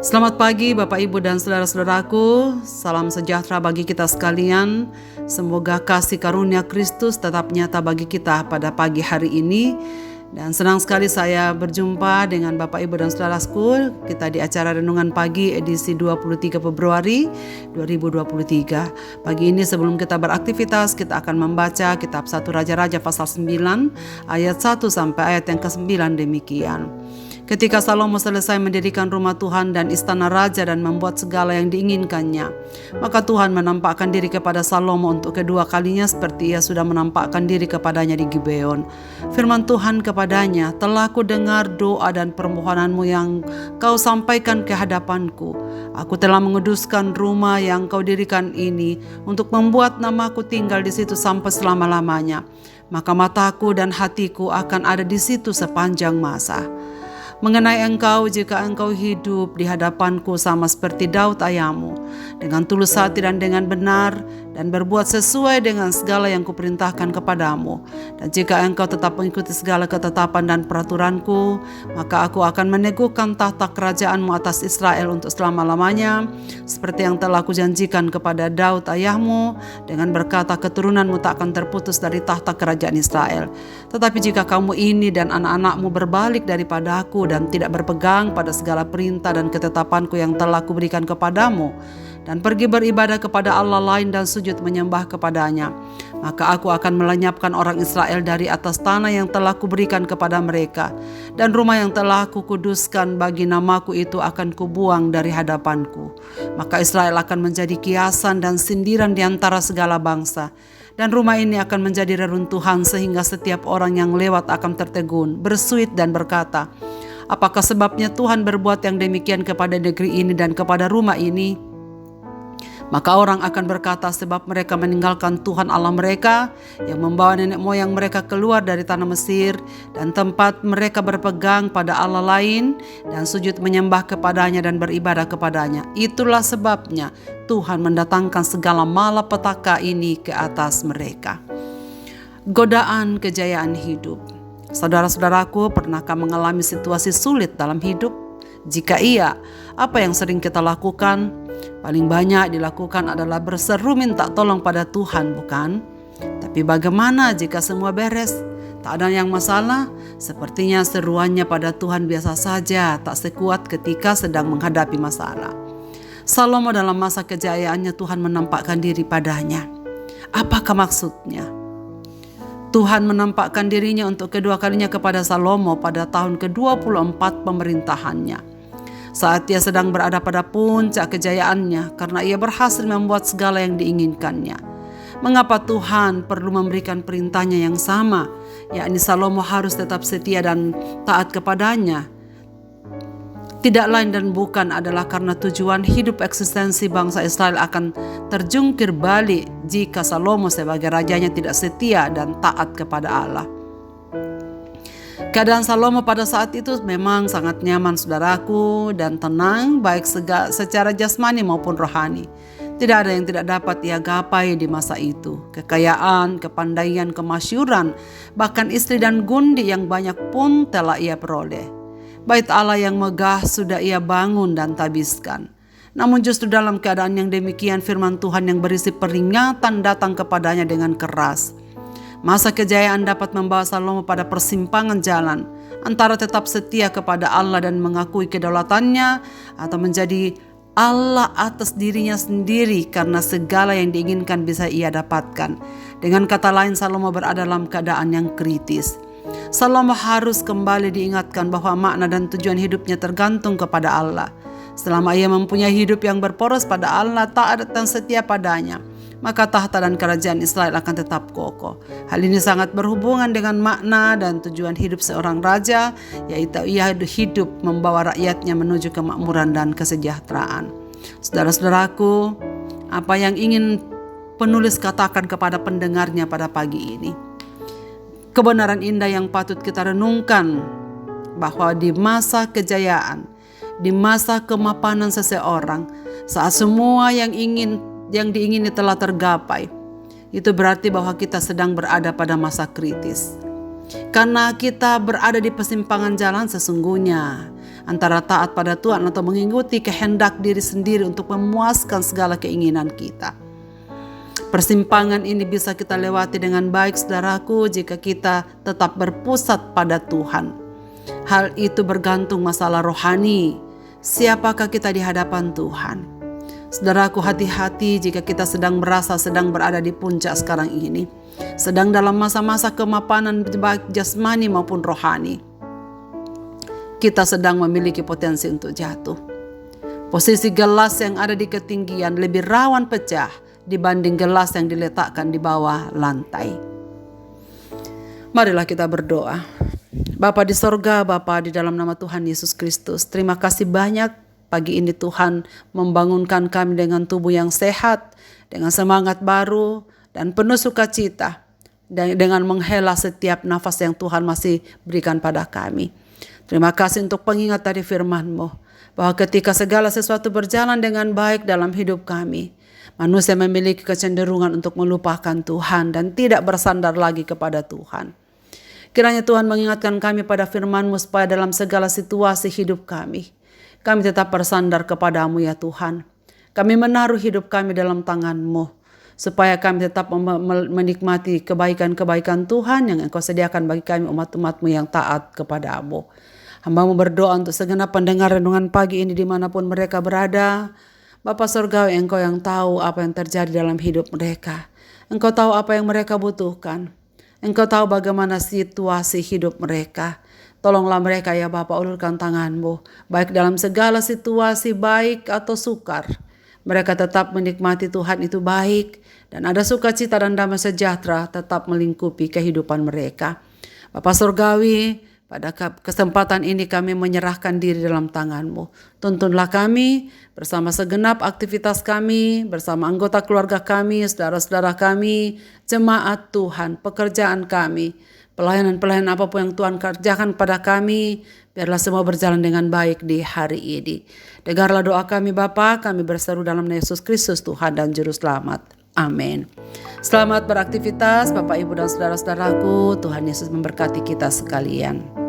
Selamat pagi Bapak Ibu dan saudara-saudaraku, salam sejahtera bagi kita sekalian. Semoga kasih karunia Kristus tetap nyata bagi kita pada pagi hari ini. Dan senang sekali saya berjumpa dengan Bapak Ibu dan saudaraku kita di acara Renungan Pagi edisi 23 Februari 2023. Pagi ini sebelum kita beraktivitas, kita akan membaca kitab 1 Raja-Raja pasal 9 ayat 1 sampai ayat yang ke-9 demikian. Ketika Salomo selesai mendirikan rumah Tuhan dan istana raja dan membuat segala yang diinginkannya, maka Tuhan menampakkan diri kepada Salomo untuk kedua kalinya seperti ia sudah menampakkan diri kepadanya di Gibeon. Firman Tuhan kepadanya, "Telah ku dengar doa dan permohonanmu yang kau sampaikan ke hadapanku. Aku telah menguduskan rumah yang kau dirikan ini untuk membuat namaku tinggal di situ sampai selama-lamanya. Maka mataku dan hatiku akan ada di situ sepanjang masa. Mengenai engkau, jika engkau hidup di hadapanku sama seperti Daud ayahmu, dengan tulus hati dan dengan benar, dan berbuat sesuai dengan segala yang kuperintahkan kepadamu, dan jika engkau tetap mengikuti segala ketetapan dan peraturanku, maka aku akan meneguhkan tahta kerajaanmu atas Israel untuk selama-lamanya, seperti yang telah kujanjikan kepada Daud ayahmu, dengan berkata keturunanmu tak akan terputus dari tahta kerajaan Israel. Tetapi jika kamu ini dan anak-anakmu berbalik daripadaku dan tidak berpegang pada segala perintah dan ketetapanku yang telah kuberikan kepadamu, dan pergi beribadah kepada Allah lain dan sujud menyembah kepadanya, maka aku akan melenyapkan orang Israel dari atas tanah yang telah kuberikan kepada mereka, dan rumah yang telah kukuduskan bagi namaku itu akan kubuang dari hadapanku. Maka Israel akan menjadi kiasan dan sindiran di antara segala bangsa, dan rumah ini akan menjadi reruntuhan sehingga setiap orang yang lewat akan tertegun, bersuit dan berkata, apakah sebabnya Tuhan berbuat yang demikian kepada negeri ini dan kepada rumah ini? Maka orang akan berkata, sebab mereka meninggalkan Tuhan Allah mereka yang membawa nenek moyang mereka keluar dari tanah Mesir, dan tempat mereka berpegang pada Allah lain dan sujud menyembah kepadanya dan beribadah kepadanya. Itulah sebabnya Tuhan mendatangkan segala malapetaka ini ke atas mereka." Godaan kejayaan hidup. Saudara-saudaraku, pernahkah mengalami situasi sulit dalam hidup? Jika iya, apa yang sering kita lakukan? Paling banyak dilakukan adalah berseru minta tolong pada Tuhan, bukan? Tapi bagaimana jika semua beres? Tak ada yang masalah? Sepertinya seruannya pada Tuhan biasa saja, tak sekuat ketika sedang menghadapi masalah. Salomo dalam masa kejayaannya Tuhan menampakkan diri padanya. Apakah maksudnya? Tuhan menampakkan dirinya untuk kedua kalinya kepada Salomo pada tahun ke-24 pemerintahannya, saat ia sedang berada pada puncak kejayaannya karena ia berhasil membuat segala yang diinginkannya. Mengapa Tuhan perlu memberikan perintahnya yang sama, yakni Salomo harus tetap setia dan taat kepadanya? Tidak lain dan bukan adalah karena tujuan hidup eksistensi bangsa Israel akan terjungkir balik jika Salomo sebagai rajanya tidak setia dan taat kepada Allah. Keadaan Salomo pada saat itu memang sangat nyaman, saudaraku, dan tenang baik secara jasmani maupun rohani. Tidak ada yang tidak dapat ia gapai di masa itu. Kekayaan, kepandaian, kemasyuran, bahkan istri dan gundi yang banyak pun telah ia peroleh. Bait Allah yang megah sudah ia bangun dan tabiskan. Namun justru dalam keadaan yang demikian, firman Tuhan yang berisi peringatan datang kepadanya dengan keras. Masa kejayaan dapat membawa Salomo pada persimpangan jalan antara tetap setia kepada Allah dan mengakui kedaulatannya, atau menjadi Allah atas dirinya sendiri karena segala yang diinginkan bisa ia dapatkan. Dengan kata lain, Salomo berada dalam keadaan yang kritis. Salomo harus kembali diingatkan bahwa makna dan tujuan hidupnya tergantung kepada Allah. Selama ia mempunyai hidup yang berporos pada Allah, taat dan setia padanya, maka tahta dan kerajaan Israel akan tetap kokoh. Hal ini sangat berhubungan dengan makna dan tujuan hidup seorang raja, yaitu ia hidup membawa rakyatnya menuju kemakmuran dan kesejahteraan. Saudara-saudaraku, apa yang ingin penulis katakan kepada pendengarnya pada pagi ini? Kebenaran indah yang patut kita renungkan bahwa di masa kejayaan, di masa kemapanan seseorang, saat semua yang diingini telah tergapai, itu berarti bahwa kita sedang berada pada masa kritis. Karena kita berada di persimpangan jalan sesungguhnya, antara taat pada Tuhan atau mengikuti kehendak diri sendiri untuk memuaskan segala keinginan kita. Persimpangan ini bisa kita lewati dengan baik, saudaraku, jika kita tetap berpusat pada Tuhan. Hal itu bergantung masalah rohani. Siapakah kita di hadapan Tuhan? Saudaraku, hati-hati jika kita sedang merasa sedang berada di puncak sekarang ini, sedang dalam masa-masa kemapanan baik jasmani maupun rohani. Kita sedang memiliki potensi untuk jatuh. Posisi gelas yang ada di ketinggian lebih rawan pecah dibanding gelas yang diletakkan di bawah lantai. Marilah kita berdoa. Bapa di sorga, Bapa di dalam nama Tuhan Yesus Kristus, terima kasih banyak pagi ini Tuhan membangunkan kami dengan tubuh yang sehat, dengan semangat baru dan penuh sukacita, dan dengan menghela setiap nafas yang Tuhan masih berikan pada kami. Terima kasih untuk pengingat dari firman-Mu, bahwa ketika segala sesuatu berjalan dengan baik dalam hidup kami, manusia memiliki kecenderungan untuk melupakan Tuhan dan tidak bersandar lagi kepada Tuhan. Kiranya Tuhan mengingatkan kami pada firman-Mu supaya dalam segala situasi hidup kami tetap bersandar kepada-Mu ya Tuhan. Kami menaruh hidup kami dalam tangan-Mu, supaya kami tetap menikmati kebaikan-kebaikan Tuhan yang Engkau sediakan bagi kami umat-umat-Mu yang taat kepada-Mu. Hamba-Mu berdoa untuk segenap pendengar renungan pagi ini dimanapun mereka berada. Bapa Surgawi, Engkau yang tahu apa yang terjadi dalam hidup mereka. Engkau tahu apa yang mereka butuhkan. Engkau tahu bagaimana situasi hidup mereka. Tolonglah mereka ya Bapa, ulurkan tangan-Mu. Baik dalam segala situasi baik atau sukar, mereka tetap menikmati Tuhan itu baik. Dan ada sukacita dan damai sejahtera tetap melingkupi kehidupan mereka. Bapa Surgawi, pada kesempatan ini kami menyerahkan diri dalam tangan-Mu. Tuntunlah kami bersama segenap aktivitas kami, bersama anggota keluarga kami, saudara-saudara kami, jemaat Tuhan, pekerjaan kami, pelayanan-pelayanan apapun yang Tuhan kerjakan pada kami, biarlah semua berjalan dengan baik di hari ini. Dengarlah doa kami Bapa, kami berseru dalam nama Yesus Kristus Tuhan dan Juru Selamat. Amin. Selamat beraktivitas Bapak, Ibu dan saudara-saudaraku. Tuhan Yesus memberkati kita sekalian.